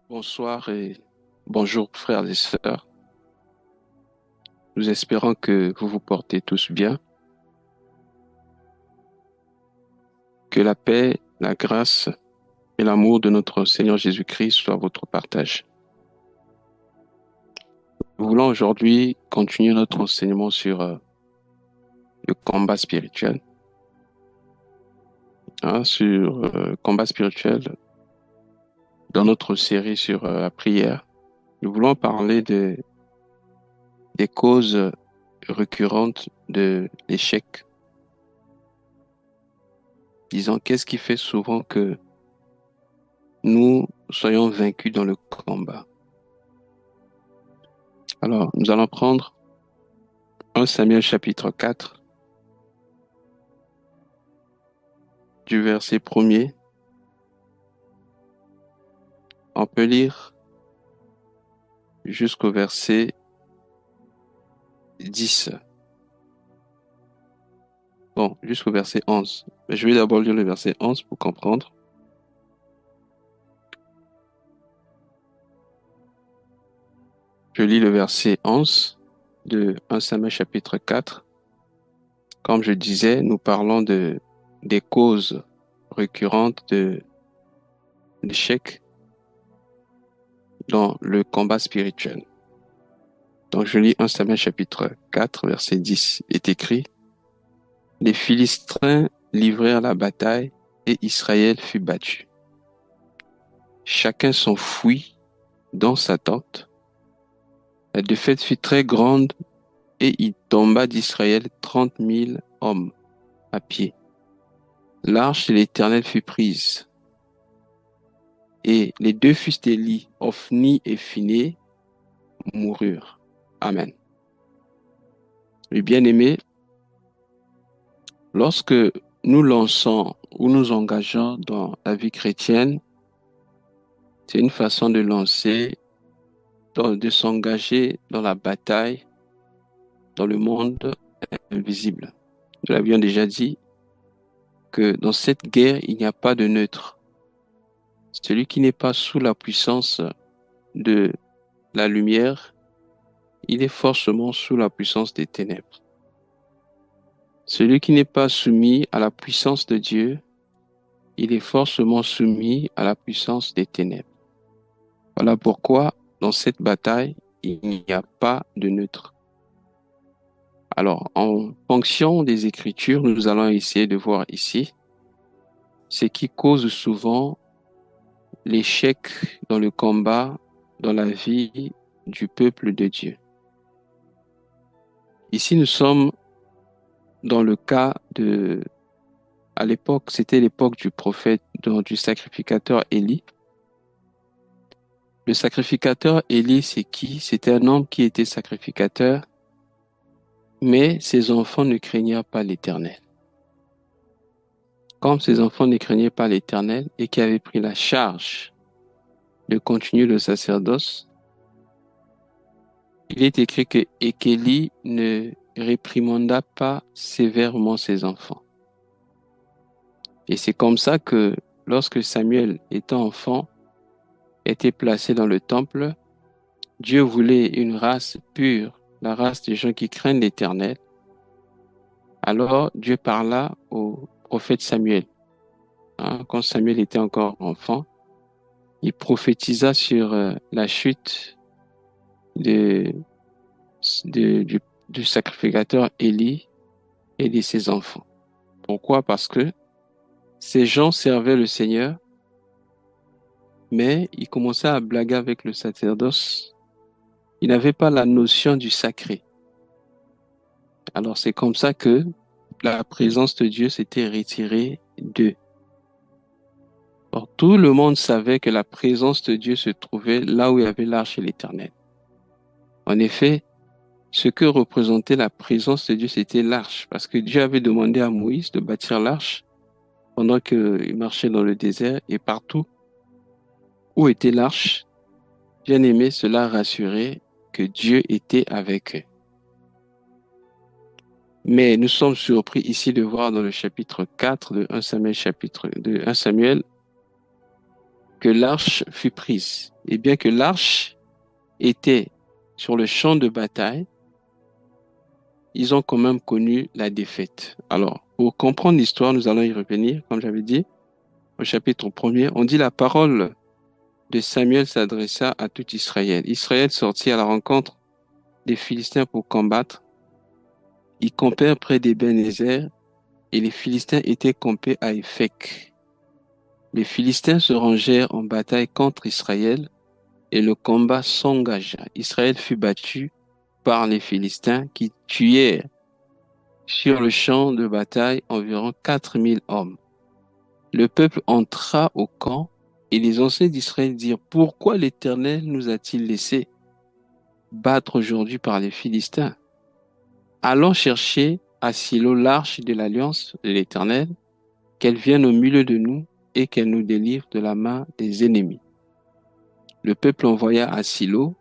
Bonsoir et bonjour frères et sœurs. Nous espérons que vous vous portez tous bien, que la paix, la grâce et l'amour de notre Seigneur Jésus-Christ soient votre partage. Nous voulons aujourd'hui continuer notre enseignement sur le combat spirituel, sur combat spirituel dans notre série sur la prière. Nous voulons parler des causes récurrentes de l'échec. Disons, qu'est-ce qui fait souvent que nous soyons vaincus dans le combat? Alors, nous allons prendre 1 Samuel chapitre 4, du verset premier. On peut lire jusqu'au verset 10. Bon, jusqu'au verset 11. Mais je vais d'abord lire le verset 11 pour comprendre. Je lis le verset 11 de 1 Samuel chapitre 4. Comme je disais, nous parlons des causes récurrentes de l'échec dans le combat spirituel. Donc je lis 1 Samuel chapitre 4, verset 10. Il est écrit: Les Philistins livrèrent la bataille et Israël fut battu. Chacun s'enfuit dans sa tente. La défaite fut très grande et il tomba d'Israël 30 000 hommes à pied. L'arche de l'Éternel fut prise et les deux fils d'Élie, Ophni et Phiné, moururent. Amen. Les bien-aimés, lorsque nous lançons ou nous engageons dans la vie chrétienne, c'est une façon de lancer, de s'engager dans la bataille, dans le monde invisible. Nous l'avions déjà dit que dans cette guerre, il n'y a pas de neutre. Celui qui n'est pas sous la puissance de la lumière, il est forcément sous la puissance des ténèbres. Celui qui n'est pas soumis à la puissance de Dieu, il est forcément soumis à la puissance des ténèbres. Voilà pourquoi, dans cette bataille, il n'y a pas de neutre. Alors, en fonction des Écritures, nous allons essayer de voir ici ce qui cause souvent l'échec dans le combat, dans la vie du peuple de Dieu. Ici, nous sommes dans le cas à l'époque, c'était l'époque du prophète, du sacrificateur Élie. Le sacrificateur Élie, c'est qui? C'était un homme qui était sacrificateur, mais ses enfants ne craignaient pas l'Éternel. Comme ses enfants ne craignaient pas l'Éternel et qui avaient pris la charge de continuer le sacerdoce, il est écrit qu'Élie ne réprimanda pas sévèrement ses enfants. Et c'est comme ça que lorsque Samuel, étant enfant, était placé dans le temple, Dieu voulait une race pure, la race des gens qui craignent l'Éternel. Alors Dieu parla au prophète Samuel. Quand Samuel était encore enfant, il prophétisa sur la chute de, du sacrificateur Élie et de ses enfants. Pourquoi? Parce que ces gens servaient le Seigneur, mais ils commençaient à blaguer avec le sacerdoce. Ils n'avaient pas la notion du sacré. Alors c'est comme ça que la présence de Dieu s'était retirée d'eux. Or, tout le monde savait que la présence de Dieu se trouvait là où il y avait l'arche de l'Éternel. En effet, ce que représentait la présence de Dieu, c'était l'arche, parce que Dieu avait demandé à Moïse de bâtir l'arche pendant qu'il marchait dans le désert et partout où était l'arche, bien aimé, cela rassurait que Dieu était avec eux. Mais nous sommes surpris ici de voir dans le chapitre 4 de 1 Samuel, que l'arche fut prise. Et bien que l'arche était sur le champ de bataille, ils ont quand même connu la défaite. Alors, pour comprendre l'histoire, nous allons y revenir, comme j'avais dit, au chapitre 1er. On dit la parole de Samuel s'adressa à tout Israël. Israël sortit à la rencontre des Philistins pour combattre. Ils campèrent près d'Ébenezer et les Philistins étaient campés à Éphec. Les Philistins se rangèrent en bataille contre Israël et le combat s'engagea. Israël fut battu par les Philistins qui tuèrent sur le champ de bataille environ 4000 hommes. Le peuple entra au camp et les anciens d'Israël dirent: pourquoi l'Éternel nous a-t-il laissé battre aujourd'hui par les Philistins? Allons chercher à Silo l'arche de l'alliance de l'Éternel, qu'elle vienne au milieu de nous et qu'elle nous délivre de la main des ennemis. Le peuple envoya à Silo,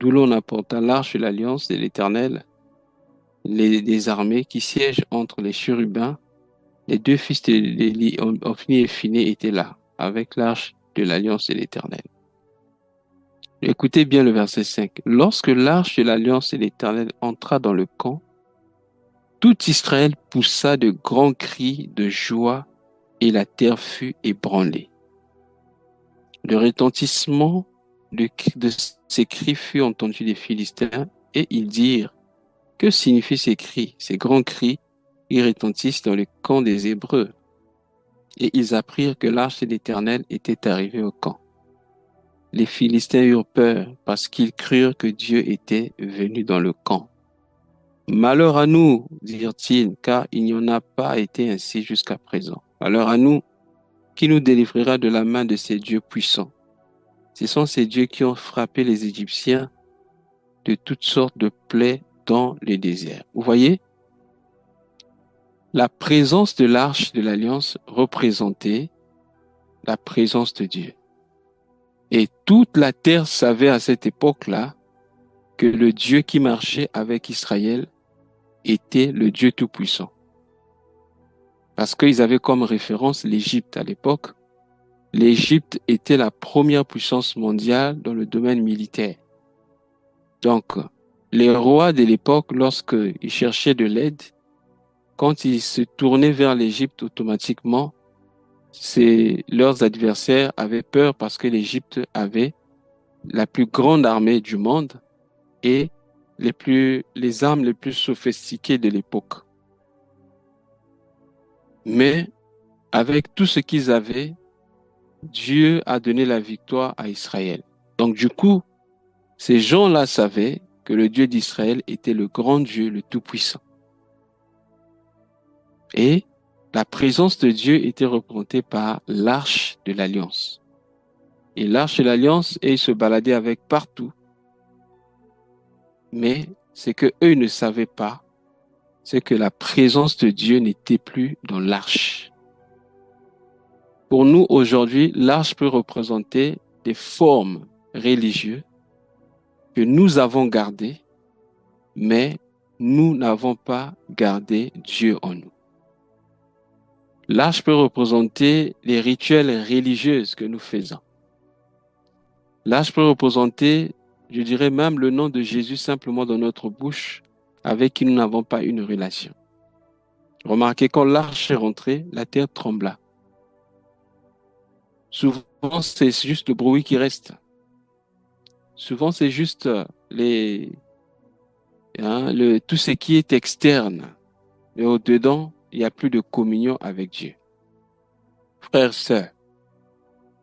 d'où l'on apporta l'arche de l'alliance de l'Éternel, des armées qui siègent entre les chérubins. Les deux fils d'Élie, Ophni et Phiné, étaient là, avec l'arche de l'alliance de l'Éternel. Écoutez bien le verset 5. Lorsque l'arche de l'alliance de l'Éternel entra dans le camp, tout Israël poussa de grands cris de joie et la terre fut ébranlée. Le retentissement de ces cris fut entendu des Philistins et ils dirent: que signifient ces cris, ces grands cris qui retentissent dans le camp des Hébreux? Et ils apprirent que l'arche de l'Éternel était arrivée au camp. Les Philistins eurent peur parce qu'ils crurent que Dieu était venu dans le camp. Malheur à nous, dirent-ils, car il n'y en a pas été ainsi jusqu'à présent. Malheur à nous, qui nous délivrera de la main de ces dieux puissants? Ce sont ces dieux qui ont frappé les Égyptiens de toutes sortes de plaies dans le désert. Vous voyez, la présence de l'arche de l'Alliance représentait la présence de Dieu. Et toute la terre savait à cette époque-là que le Dieu qui marchait avec Israël était le Dieu Tout-Puissant. Parce qu'ils avaient comme référence l'Égypte à l'époque. L'Égypte était la première puissance mondiale dans le domaine militaire. Donc, les rois de l'époque, lorsqu'ils cherchaient de l'aide, quand ils se tournaient vers l'Égypte automatiquement, leurs adversaires avaient peur parce que l'Égypte avait la plus grande armée du monde et les armes les plus sophistiquées de l'époque. Mais avec tout ce qu'ils avaient, Dieu a donné la victoire à Israël. Donc du coup, ces gens-là savaient que le Dieu d'Israël était le grand Dieu, le Tout-Puissant. Et la présence de Dieu était représentée par l'arche de l'Alliance. Et l'arche de l'Alliance, ils se baladaient avec partout. Mais ce que eux ne savaient pas, c'est que la présence de Dieu n'était plus dans l'arche. Pour nous, aujourd'hui, l'arche peut représenter des formes religieuses que nous avons gardées, mais nous n'avons pas gardé Dieu en nous. L'arche peut représenter les rituels religieux que nous faisons. L'arche peut représenter, je dirais même, le nom de Jésus simplement dans notre bouche, avec qui nous n'avons pas une relation. Remarquez, quand l'arche est rentrée, la terre trembla. Souvent, c'est juste le bruit qui reste. Souvent, c'est juste tout ce qui est externe. Mais au-dedans, il n'y a plus de communion avec Dieu. Frères, sœurs,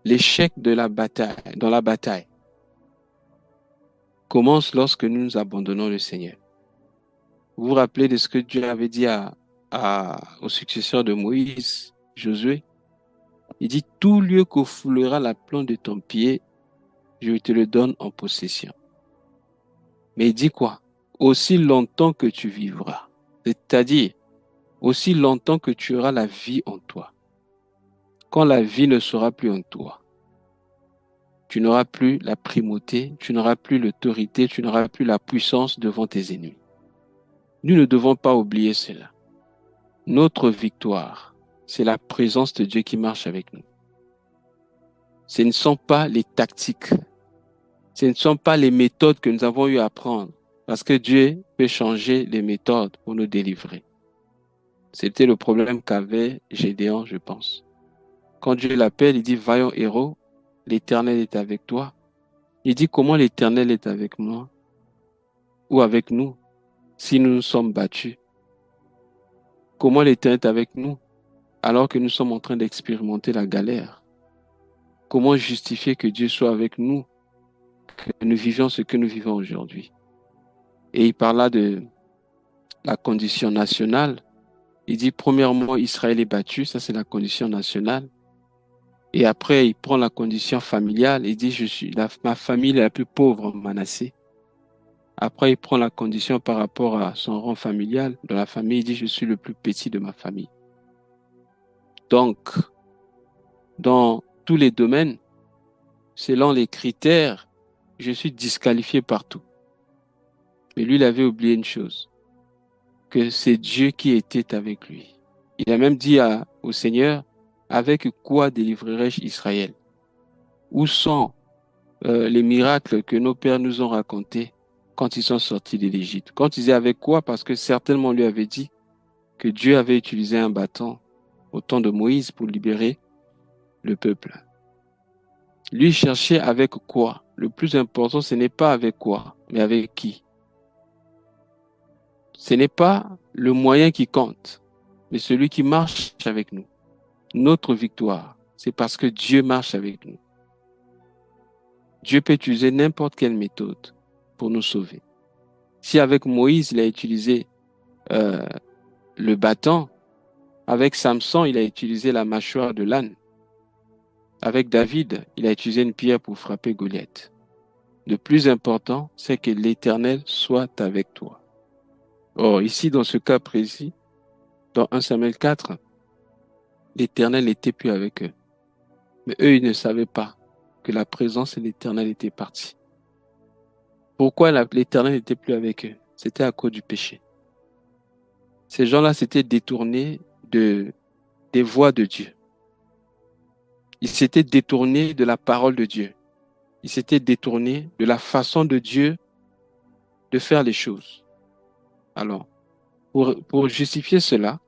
l'échec de la bataille, dans la bataille commence lorsque nous nous abandonnons le Seigneur. Vous vous rappelez de ce que Dieu avait dit au successeur de Moïse, Josué? Il dit: tout lieu que foulera la plante de ton pied, je te le donne en possession. Mais il dit quoi? Aussi longtemps que tu vivras. C'est-à-dire, aussi longtemps que tu auras la vie en toi. Quand la vie ne sera plus en toi, tu n'auras plus la primauté, tu n'auras plus l'autorité, tu n'auras plus la puissance devant tes ennemis. Nous ne devons pas oublier cela. Notre victoire, c'est la présence de Dieu qui marche avec nous. Ce ne sont pas les tactiques. Ce ne sont pas les méthodes que nous avons eu à apprendre. Parce que Dieu peut changer les méthodes pour nous délivrer. C'était le problème qu'avait Gédéon, je pense. Quand Dieu l'appelle, il dit, vaillant héros, l'Éternel est avec toi. Il dit, comment l'Éternel est avec moi ou avec nous si nous nous sommes battus? Comment l'Éternel est avec nous alors que nous sommes en train d'expérimenter la galère? Comment justifier que Dieu soit avec nous, que nous vivions ce que nous vivons aujourd'hui? Et il parla de la condition nationale. Il dit, premièrement, Israël est battu, ça c'est la condition nationale. Et après, il prend la condition familiale. Il dit, ma famille est la plus pauvre en Manassé. Après, il prend la condition par rapport à son rang familial. Dans la famille, il dit, je suis le plus petit de ma famille. Donc, dans tous les domaines, selon les critères, je suis disqualifié partout. Mais lui, il avait oublié une chose, que c'est Dieu qui était avec lui. Il a même dit au Seigneur, avec quoi délivrerai-je Israël? Où sont les miracles que nos pères nous ont racontés quand ils sont sortis de l'Égypte? Quand ils disaient avec quoi? Parce que certainement on lui avait dit que Dieu avait utilisé un bâton au temps de Moïse pour libérer le peuple. Lui cherchait avec quoi? Le plus important, ce n'est pas avec quoi, mais avec qui. Ce n'est pas le moyen qui compte, mais celui qui marche avec nous. Notre victoire, c'est parce que Dieu marche avec nous. Dieu peut utiliser n'importe quelle méthode pour nous sauver. Si avec Moïse, il a utilisé euh, le bâton, avec Samson, il a utilisé la mâchoire de l'âne. Avec David, il a utilisé une pierre pour frapper Goliath. Le plus important, c'est que l'Éternel soit avec toi. Or, ici, dans ce cas précis, dans 1 Samuel 4, l'Éternel n'était plus avec eux. Mais eux, ils ne savaient pas que la présence de l'Éternel était partie. Pourquoi l'Éternel n'était plus avec eux? C'était à cause du péché. Ces gens-là s'étaient détournés des voies de Dieu. Ils s'étaient détournés de la parole de Dieu. Ils s'étaient détournés de la façon de Dieu de faire les choses. Alors, pour justifier cela,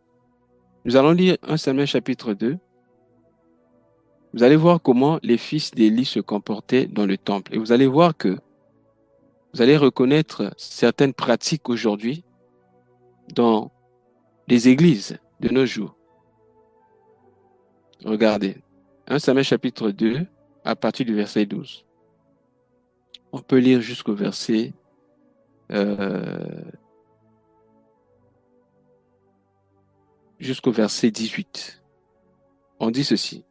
nous allons lire 1 Samuel chapitre 2. Vous allez voir comment les fils d'Élie se comportaient dans le temple. Et vous allez voir que vous allez reconnaître certaines pratiques aujourd'hui dans les églises de nos jours. Regardez, 1 Samuel chapitre 2, à partir du verset 12. On peut lire jusqu'au verset 18. On dit ceci.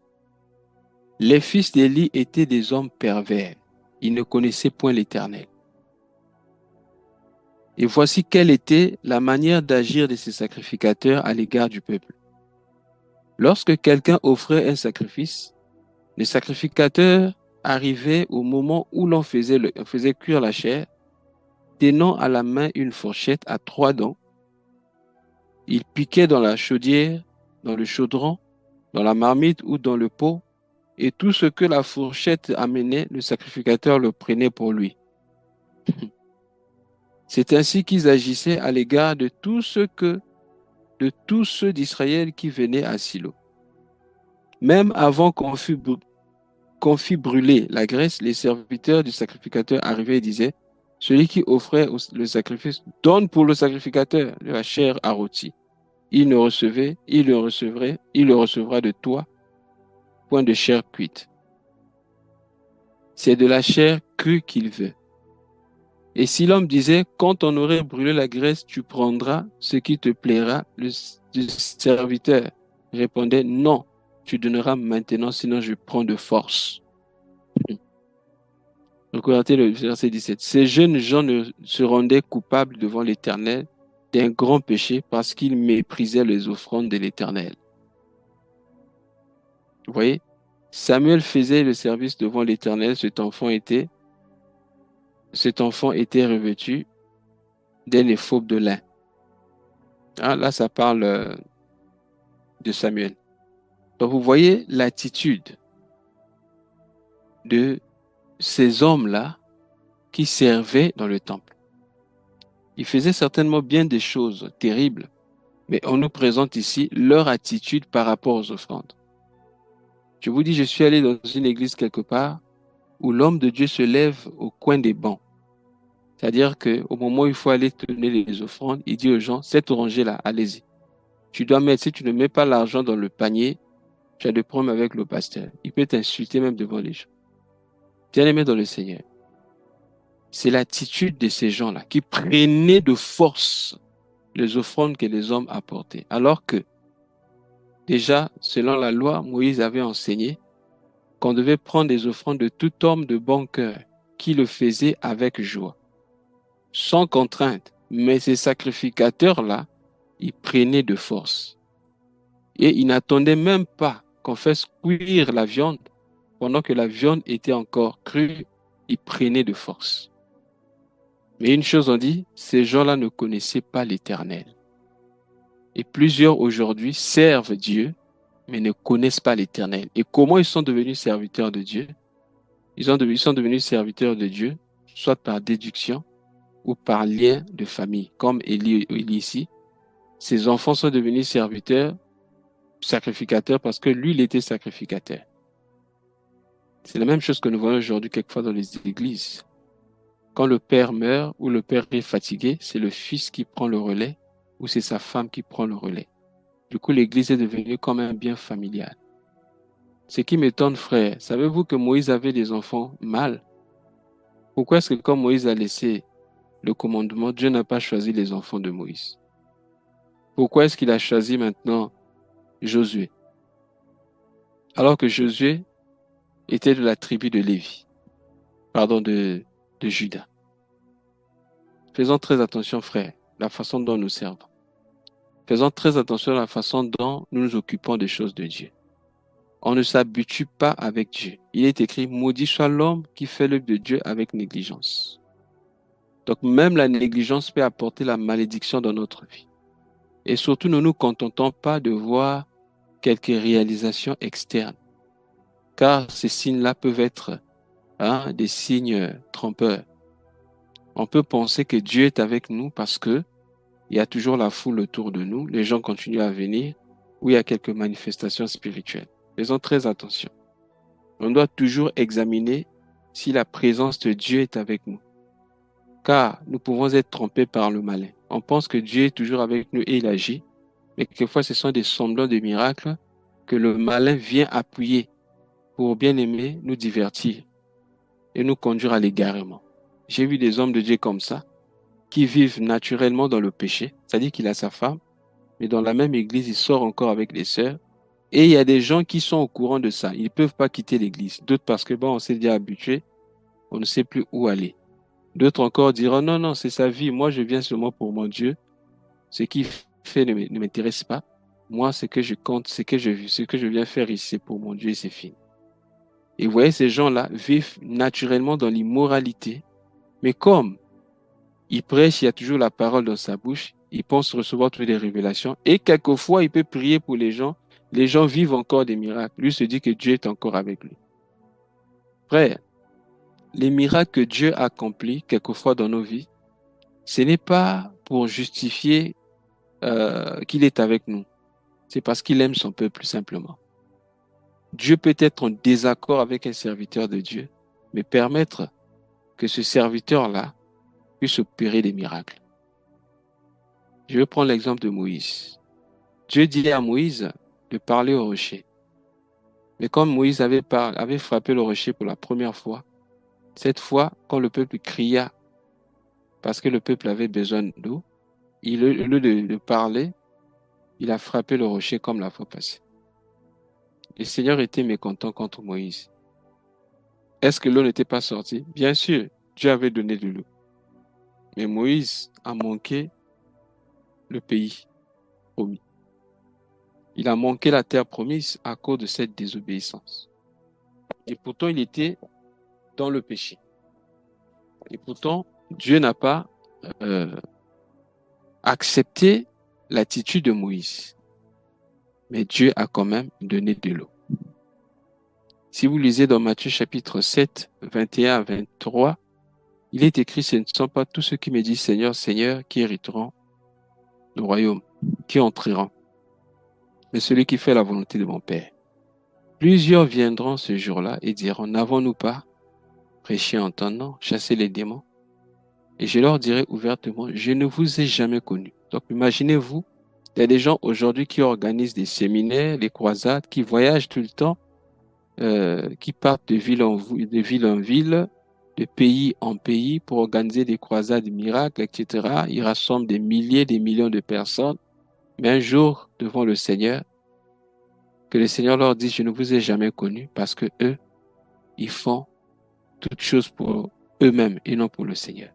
Les fils d'Élie étaient des hommes pervers. Ils ne connaissaient point l'Éternel. Et voici quelle était la manière d'agir de ces sacrificateurs à l'égard du peuple. Lorsque quelqu'un offrait un sacrifice, le sacrificateur arrivait au moment où l'on faisait cuire la chair, tenant à la main une fourchette à 3 dents. Il piquait dans la chaudière, dans le chaudron, dans la marmite ou dans le pot, et tout ce que la fourchette amenait, le sacrificateur le prenait pour lui. C'est ainsi qu'ils agissaient à l'égard de tous ceux d'Israël qui venaient à Silo. Même avant qu'on fit brûler la graisse, les serviteurs du sacrificateur arrivaient et disaient, celui qui offrait le sacrifice donne pour le sacrificateur de la chair à rôti. Il le recevra de toi, point de chair cuite. C'est de la chair crue qu'il veut. Et si l'homme disait, quand on aurait brûlé la graisse, tu prendras ce qui te plaira, le serviteur répondait, non, tu donneras maintenant, sinon je prends de force. Regardez le verset 17. Ces jeunes gens se rendaient coupables devant l'Éternel d'un grand péché parce qu'ils méprisaient les offrandes de l'Éternel. Vous voyez, Samuel faisait le service devant l'Éternel, cet enfant était revêtu d'un éphod de lin. Ah, là, ça parle de Samuel. Donc, vous voyez l'attitude de ces hommes-là qui servaient dans le temple. Ils faisaient certainement bien des choses terribles, mais on nous présente ici leur attitude par rapport aux offrandes. Je vous dis, je suis allé dans une église quelque part où l'homme de Dieu se lève au coin des bancs. C'est-à-dire qu'au moment où il faut aller donner les offrandes, il dit aux gens, cette rangée-là, allez-y. Tu dois mettre, si tu ne mets pas l'argent dans le panier, tu as des problèmes avec le pasteur. Il peut t'insulter même devant les gens. Bien-aimé dans le Seigneur, c'est l'attitude de ces gens-là qui prenaient de force les offrandes que les hommes apportaient. Alors que, déjà, selon la loi, Moïse avait enseigné qu'on devait prendre des offrandes de tout homme de bon cœur qui le faisait avec joie, sans contrainte. Mais ces sacrificateurs-là, ils prenaient de force. Et ils n'attendaient même pas qu'on fasse cuire la viande. Pendant que la viande était encore crue, ils prenaient de force. Mais une chose on dit, ces gens-là ne connaissaient pas l'Éternel. Et plusieurs aujourd'hui servent Dieu, mais ne connaissent pas l'Éternel. Et comment ils sont devenus serviteurs de Dieu? Ils sont devenus serviteurs de Dieu, soit par déduction ou par lien de famille, comme Élie ici. Ses enfants sont devenus serviteurs, sacrificateurs, parce que lui, il était sacrificateur. C'est la même chose que nous voyons aujourd'hui quelquefois dans les églises. Quand le père meurt ou le père est fatigué, c'est le fils qui prend le relais ou c'est sa femme qui prend le relais. Du coup, l'église est devenue comme un bien familial. Ce qui m'étonne, frère, savez-vous que Moïse avait des enfants mâles? Pourquoi est-ce que quand Moïse a laissé le commandement, Dieu n'a pas choisi les enfants de Moïse? Pourquoi est-ce qu'il a choisi maintenant Josué? Alors que Josué était de la tribu de Lévi, pardon, de Juda. Faisons très attention, frère, la façon dont nous servons. Faisons très attention à la façon dont nous nous occupons des choses de Dieu. On ne s'habitue pas avec Dieu. Il est écrit, maudit soit l'homme qui fait l'œuvre de Dieu avec négligence. Donc même la négligence peut apporter la malédiction dans notre vie. Et surtout, ne nous contentons pas de voir quelques réalisations externes, car ces signes-là peuvent être des signes trompeurs. On peut penser que Dieu est avec nous parce que il y a toujours la foule autour de nous, les gens continuent à venir, ou il y a quelques manifestations spirituelles. Faisons très attention. On doit toujours examiner si la présence de Dieu est avec nous. Car nous pouvons être trompés par le malin. On pense que Dieu est toujours avec nous et il agit, mais quelquefois ce sont des semblants de miracles que le malin vient appuyer pour bien aimer nous divertir et nous conduire à l'égarement. J'ai vu des hommes de Dieu comme ça, qui vivent naturellement dans le péché, c'est-à-dire qu'il a sa femme, mais dans la même église, il sort encore avec les sœurs. Et il y a des gens qui sont au courant de ça. Ils ne peuvent pas quitter l'église. D'autres parce que, bon, on s'est déjà habitué, on ne sait plus où aller. D'autres encore diront, non, non, c'est sa vie. Moi, je viens seulement pour mon Dieu. Ce qu'il fait ne m'intéresse pas. Moi, ce que je compte, ce que je viens faire ici, c'est pour mon Dieu et c'est fini. Et vous voyez, ces gens-là vivent naturellement dans l'immoralité. Mais comme il prêche, il y a toujours la parole dans sa bouche, il pense recevoir toutes les révélations. Et quelquefois, il peut prier pour les gens. Les gens vivent encore des miracles. Lui se dit que Dieu est encore avec lui. Frère, les miracles que Dieu accomplit quelquefois dans nos vies, ce n'est pas pour justifier qu'il est avec nous. C'est parce qu'il aime son peuple simplement. Dieu peut être en désaccord avec un serviteur de Dieu, mais permettre que ce serviteur-là puisse opérer des miracles. Je vais prendre l'exemple de Moïse. Dieu dit à Moïse de parler au rocher. Mais comme Moïse avait frappé le rocher pour la première fois, cette fois, quand le peuple cria parce que le peuple avait besoin d'eau, au lieu de parler, il a frappé le rocher comme la fois passée. Le Seigneur était mécontent contre Moïse. Est-ce que l'eau n'était pas sortie? Bien sûr, Dieu avait donné de l'eau. Mais Moïse a manqué le pays promis. Il a manqué la terre promise à cause de cette désobéissance. Et pourtant, il était dans le péché. Et pourtant, Dieu n'a pas accepté l'attitude de Moïse. Mais Dieu a quand même donné de l'eau. Si vous lisez dans Matthieu chapitre 7, 21 à 23, il est écrit, ce ne sont pas tous ceux qui me disent Seigneur, Seigneur, qui hériteront le royaume, qui entreront, mais celui qui fait la volonté de mon Père. Plusieurs viendront ce jour-là et diront, n'avons-nous pas prêché en ton nom, chassé les démons? Et je leur dirai ouvertement, je ne vous ai jamais connus. Donc imaginez-vous, il y a des gens aujourd'hui qui organisent des séminaires, des croisades, qui voyagent tout le temps, qui partent de ville en ville, de pays en pays pour organiser des croisades miracles, etc. Ils rassemblent des milliers, des millions de personnes. Mais un jour, devant le Seigneur, que le Seigneur leur dise, je ne vous ai jamais connus parce que eux, ils font toutes choses pour eux-mêmes et non pour le Seigneur.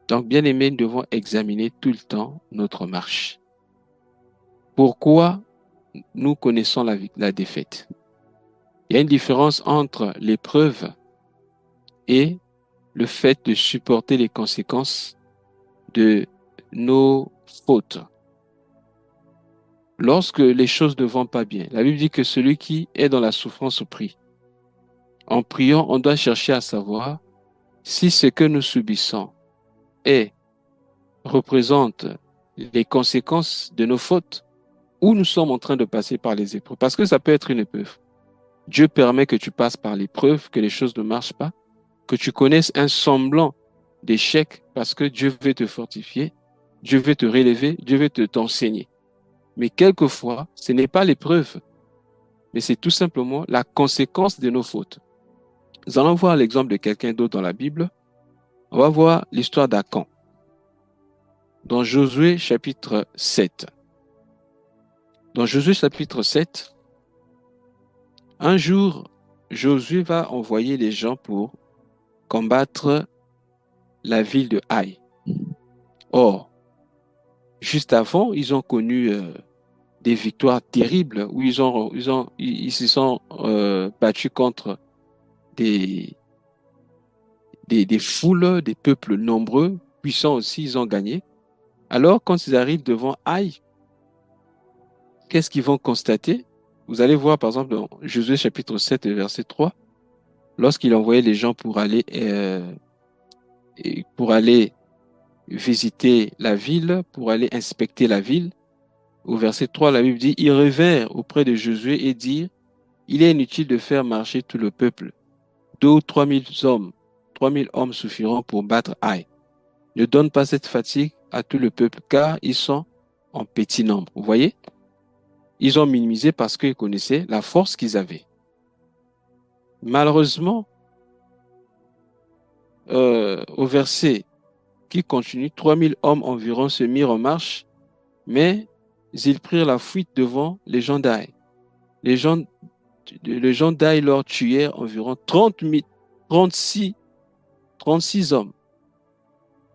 Donc, bien aimés, nous devons examiner tout le temps notre marche. Pourquoi nous connaissons la défaite? Il y a une différence entre l'épreuve et le fait de supporter les conséquences de nos fautes. Lorsque les choses ne vont pas bien, la Bible dit que celui qui est dans la souffrance prie. En priant, on doit chercher à savoir si ce que nous subissons représente les conséquences de nos fautes ou nous sommes en train de passer par les épreuves. Parce que ça peut être une épreuve. Dieu permet que tu passes par l'épreuve, que les choses ne marchent pas, que tu connaisses un semblant d'échec parce que Dieu veut te fortifier, Dieu veut te relever, Dieu veut t'enseigner. Mais quelquefois, ce n'est pas l'épreuve, mais c'est tout simplement la conséquence de nos fautes. Nous allons voir l'exemple de quelqu'un d'autre dans la Bible. On va voir l'histoire d'Akan dans Josué chapitre 7. Dans Josué chapitre 7, un jour, Josué va envoyer les gens pour combattre la ville de Haï. Or, juste avant, ils ont connu des victoires terribles où ils se sont battus contre des foules, des peuples nombreux, puissants aussi, ils ont gagné. Alors, quand ils arrivent devant Haï, qu'est-ce qu'ils vont constater? Vous allez voir, par exemple, dans Josué chapitre 7, verset 3, lorsqu'il envoyait les gens pour aller visiter la ville, pour aller inspecter la ville, au verset 3, la Bible dit, ils revinrent auprès de Josué et dirent, il est inutile de faire marcher tout le peuple. 2 ou 3 000 hommes, 3 000 hommes suffiront pour battre Haï. Ne donne pas cette fatigue à tout le peuple, car ils sont en petit nombre. Vous voyez? Ils ont minimisé parce qu'ils connaissaient la force qu'ils avaient. Malheureusement, au verset qui continue, 3 000 hommes environ se mirent en marche, mais ils prirent la fuite devant les gens d'Aï. Les gens d'Aï leur tuèrent environ 36 hommes.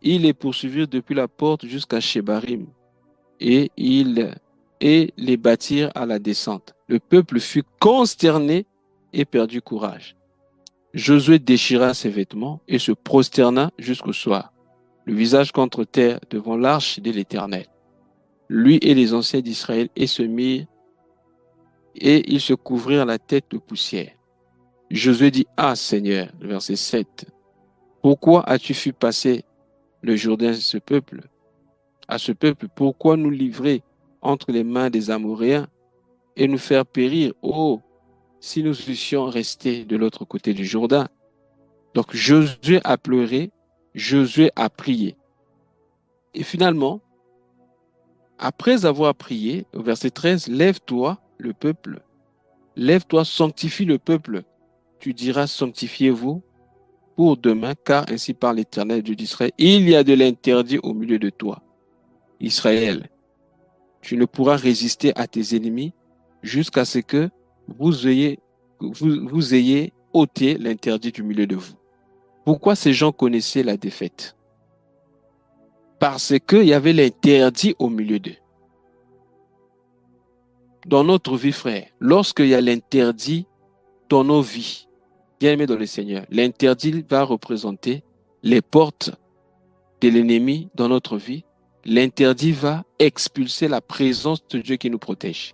Ils les poursuivirent depuis la porte jusqu'à Shebarim et les battirent à la descente. Le peuple fut consterné et perdit courage. Josué déchira ses vêtements et se prosterna jusqu'au soir, le visage contre terre devant l'arche de l'Éternel. Lui et les anciens d'Israël et ils se couvrirent la tête de poussière. Josué dit, ah Seigneur, verset 7, pourquoi as-tu fait passer le Jourdain à ce peuple, pourquoi nous livrer entre les mains des Amoréens et nous faire périr, oh, si nous eussions resté de l'autre côté du Jourdain. Donc Josué a pleuré, Josué a prié. Et finalement, après avoir prié, au verset 13, lève-toi, le peuple, lève-toi, sanctifie le peuple. Tu diras, sanctifiez-vous pour demain, car ainsi parle l'Éternel Dieu d'Israël, il y a de l'interdit au milieu de toi. Israël, tu ne pourras résister à tes ennemis jusqu'à ce que vous ayez ôté l'interdit du milieu de vous. Pourquoi ces gens connaissaient la défaite? Parce qu'il y avait l'interdit au milieu d'eux. Dans notre vie, frère, lorsqu'il y a l'interdit dans nos vies, bien aimé dans le Seigneur, l'interdit va représenter les portes de l'ennemi dans notre vie. L'interdit va expulser la présence de Dieu qui nous protège.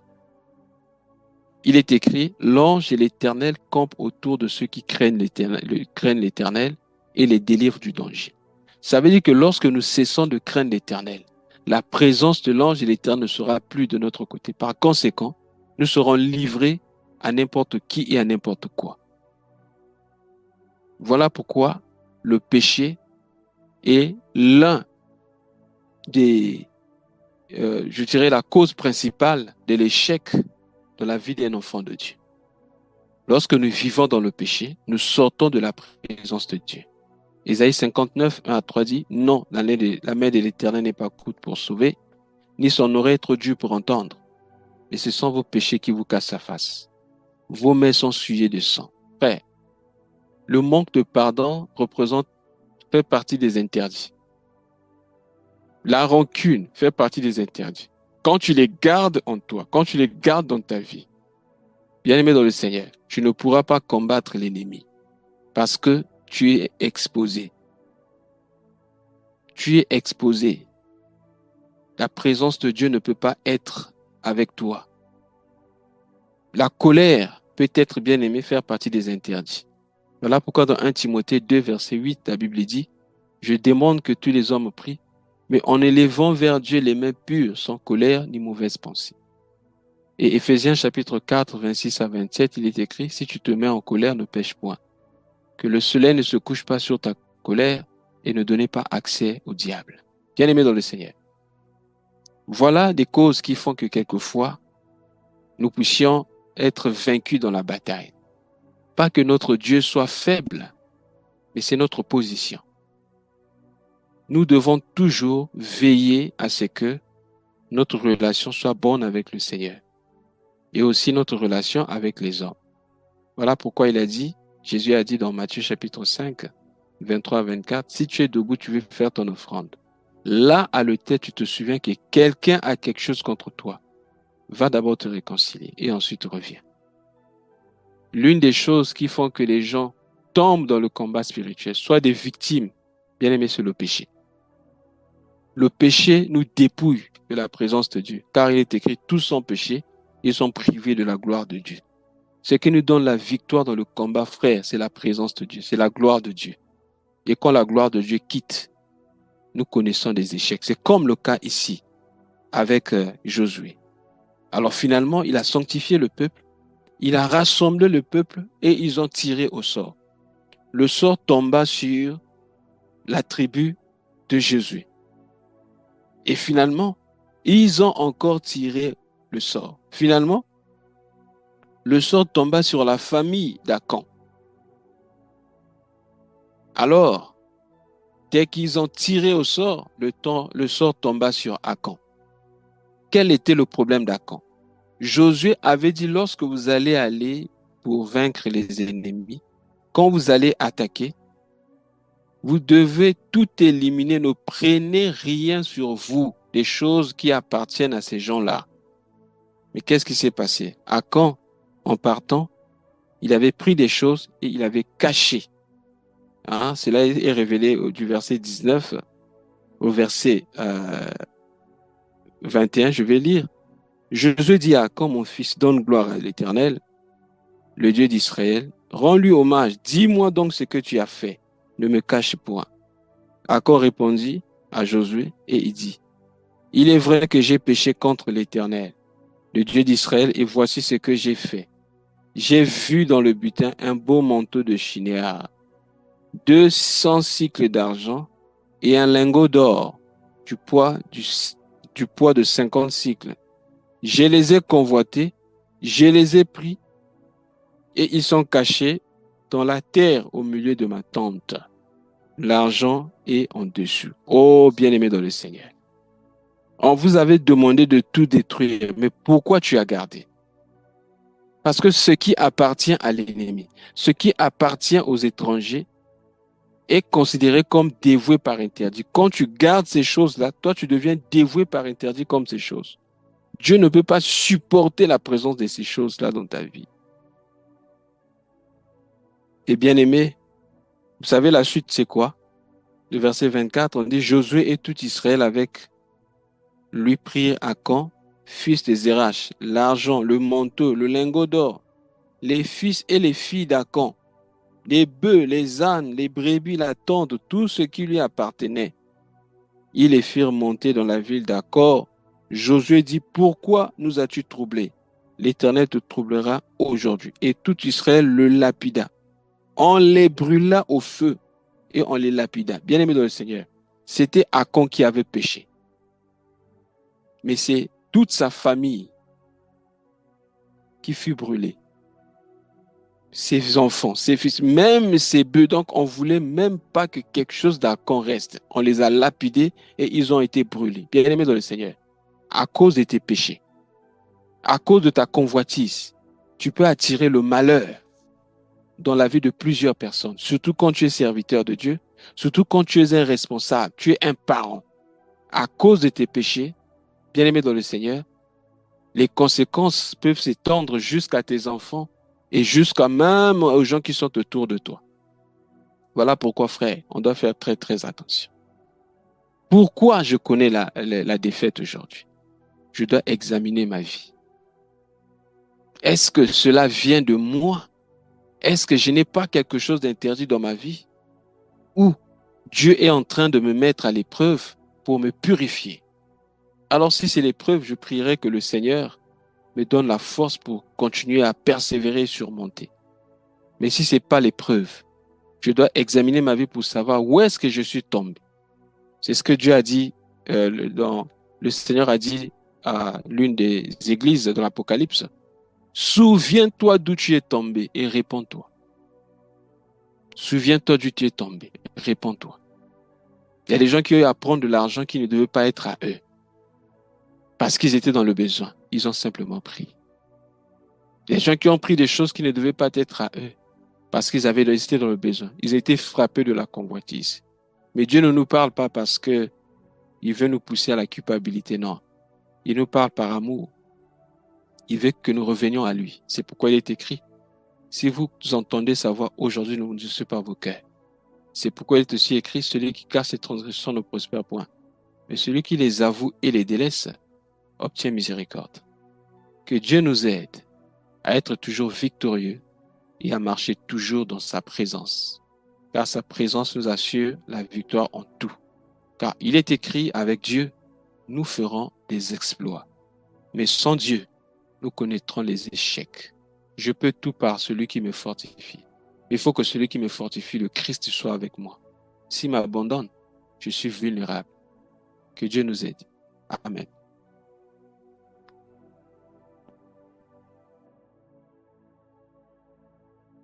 Il est écrit, l'ange et l'Éternel campent autour de ceux qui craignent l'Éternel et les délivrent du danger. Ça veut dire que lorsque nous cessons de craindre l'Éternel, la présence de l'ange et l'Éternel ne sera plus de notre côté. Par conséquent, nous serons livrés à n'importe qui et à n'importe quoi. Voilà pourquoi le péché est l'un des, je dirais, la cause principale de l'échec de la vie d'un enfant de Dieu. Lorsque nous vivons dans le péché, nous sortons de la présence de Dieu. Ésaïe 59, 1 à 3 dit, non, la main de l'Éternel n'est pas courte pour sauver, ni son oreille trop dure pour entendre. Mais ce sont vos péchés qui vous cassent la face. Vos mains sont souillées de sang. Frère, le manque de pardon fait partie des interdits. La rancune fait partie des interdits. Quand tu les gardes en toi, quand tu les gardes dans ta vie, bien-aimé dans le Seigneur, tu ne pourras pas combattre l'ennemi parce que tu es exposé. Tu es exposé. La présence de Dieu ne peut pas être avec toi. La colère peut être, bien-aimé, faire partie des interdits. Voilà pourquoi dans 1 Timothée 2, verset 8, la Bible dit, « Je demande que tous les hommes prient, mais en élevant vers Dieu les mains pures, sans colère ni mauvaise pensée. » Et Éphésiens chapitre 4, 26 à 27, il est écrit, « Si tu te mets en colère, ne pêche point. Que le soleil ne se couche pas sur ta colère et ne donnez pas accès au diable. » Bien-aimé dans le Seigneur. Voilà des causes qui font que quelquefois, nous puissions être vaincus dans la bataille. Pas que notre Dieu soit faible, mais c'est notre position. Nous devons toujours veiller à ce que notre relation soit bonne avec le Seigneur et aussi notre relation avec les hommes. Voilà pourquoi Jésus a dit dans Matthieu chapitre 5, 23 à 24, « Si tu es debout, tu veux faire ton offrande. Là, à le tête, tu te souviens que quelqu'un a quelque chose contre toi. Va d'abord te réconcilier et ensuite reviens. » L'une des choses qui font que les gens tombent dans le combat spirituel, soit des victimes, bien aimé, c'est le péché. Le péché nous dépouille de la présence de Dieu, car il est écrit, tous sont péchés, ils sont privés de la gloire de Dieu. Ce qui nous donne la victoire dans le combat, frère, c'est la présence de Dieu, c'est la gloire de Dieu. Et quand la gloire de Dieu quitte, nous connaissons des échecs. C'est comme le cas ici avec Josué. Alors finalement, il a sanctifié le peuple, il a rassemblé le peuple et ils ont tiré au sort. Le sort tomba sur la tribu de Josué. Et finalement, ils ont encore tiré le sort. Finalement, le sort tomba sur la famille d'Akan. Alors, dès qu'ils ont tiré au sort, le sort tomba sur Akan. Quel était le problème d'Akan? Josué avait dit, lorsque vous allez aller pour vaincre les ennemis, quand vous allez attaquer, vous devez tout éliminer, ne prenez rien sur vous, des choses qui appartiennent à ces gens-là. Mais qu'est-ce qui s'est passé? Akan, en partant, il avait pris des choses et il avait caché. Cela est révélé du verset 19 au verset 21, je vais lire. Josué dit à Akan, mon fils, donne gloire à l'Éternel, le Dieu d'Israël. Rends-lui hommage, dis-moi donc ce que tu as fait, ne me cache point. Akan répondit à Josué et il dit, il est vrai que j'ai péché contre l'Éternel, le Dieu d'Israël, et voici ce que j'ai fait. J'ai vu dans le butin un beau manteau de chinéar, 200 cycles d'argent et un lingot d'or du poids de 50 cycles. Je les ai convoités, je les ai pris et ils sont cachés dans la terre au milieu de ma tente. L'argent est en dessous. Oh, bien-aimé dans le Seigneur. On vous avait demandé de tout détruire, mais pourquoi tu as gardé? Parce que ce qui appartient à l'ennemi, ce qui appartient aux étrangers, est considéré comme dévoué par interdit. Quand tu gardes ces choses-là, toi, tu deviens dévoué par interdit comme ces choses. Dieu ne peut pas supporter la présence de ces choses-là dans ta vie. Et bien aimé, vous savez la suite, c'est quoi? Le verset 24, on dit, Josué et tout Israël avec lui prirent Akan, fils de Zérach, l'argent, le manteau, le lingot d'or, les fils et les filles d'Akan, les bœufs, les ânes, les brebis, la tente, tout ce qui lui appartenait. Ils les firent monter dans la ville d'Akkor. Josué dit, pourquoi nous as-tu troublés? L'Éternel te troublera aujourd'hui. Et tout Israël le lapida. On les brûla au feu et on les lapida. Bien-aimés dans le Seigneur, c'était Akon qui avait péché. Mais c'est toute sa famille qui fut brûlée. Ses enfants, ses fils, même ses bœufs. Donc, on ne voulait même pas que quelque chose d'Akon reste. On les a lapidés et ils ont été brûlés. Bien-aimés dans le Seigneur, à cause de tes péchés, à cause de ta convoitise, tu peux attirer le malheur dans la vie de plusieurs personnes, surtout quand tu es serviteur de Dieu, surtout quand tu es un responsable, tu es un parent. À cause de tes péchés, bien-aimé dans le Seigneur, les conséquences peuvent s'étendre jusqu'à tes enfants et jusqu'à même aux gens qui sont autour de toi. Voilà pourquoi, frère, on doit faire très, très attention. Pourquoi je connais la défaite aujourd'hui? Je dois examiner ma vie. Est-ce que cela vient de moi? Est-ce que je n'ai pas quelque chose d'interdit dans ma vie? Ou Dieu est en train de me mettre à l'épreuve pour me purifier? Alors si c'est l'épreuve, je prierai que le Seigneur me donne la force pour continuer à persévérer et surmonter. Mais si ce n'est pas l'épreuve, je dois examiner ma vie pour savoir où est-ce que je suis tombé. C'est ce que Dieu a dit, le Seigneur a dit à l'une des églises de l'Apocalypse. Souviens-toi d'où tu es tombé et réponds-toi. Souviens-toi d'où tu es tombé, réponds-toi. Il y a des gens qui ont eu à prendre de l'argent qui ne devait pas être à eux. Parce qu'ils étaient dans le besoin. Ils ont simplement pris. Il y a des gens qui ont pris des choses qui ne devaient pas être à eux. Parce qu'ils avaient été dans le besoin. Ils ont été frappés de la convoitise. Mais Dieu ne nous parle pas parce qu'il veut nous pousser à la culpabilité. Non. Il nous parle par amour. Il veut que nous revenions à lui. C'est pourquoi il est écrit. Si vous entendez sa voix aujourd'hui, ne vous endurcissez pas vos cœurs. C'est pourquoi il est aussi écrit, celui qui casse ses transgressions ne prospère point. Mais celui qui les avoue et les délaisse obtient miséricorde. Que Dieu nous aide à être toujours victorieux et à marcher toujours dans sa présence. Car sa présence nous assure la victoire en tout. Car il est écrit, avec Dieu, nous ferons des exploits. Mais sans Dieu, nous connaîtrons les échecs. Je peux tout par celui qui me fortifie. Il faut que celui qui me fortifie, le Christ, soit avec moi. S'il m'abandonne, je suis vulnérable. Que Dieu nous aide. Amen.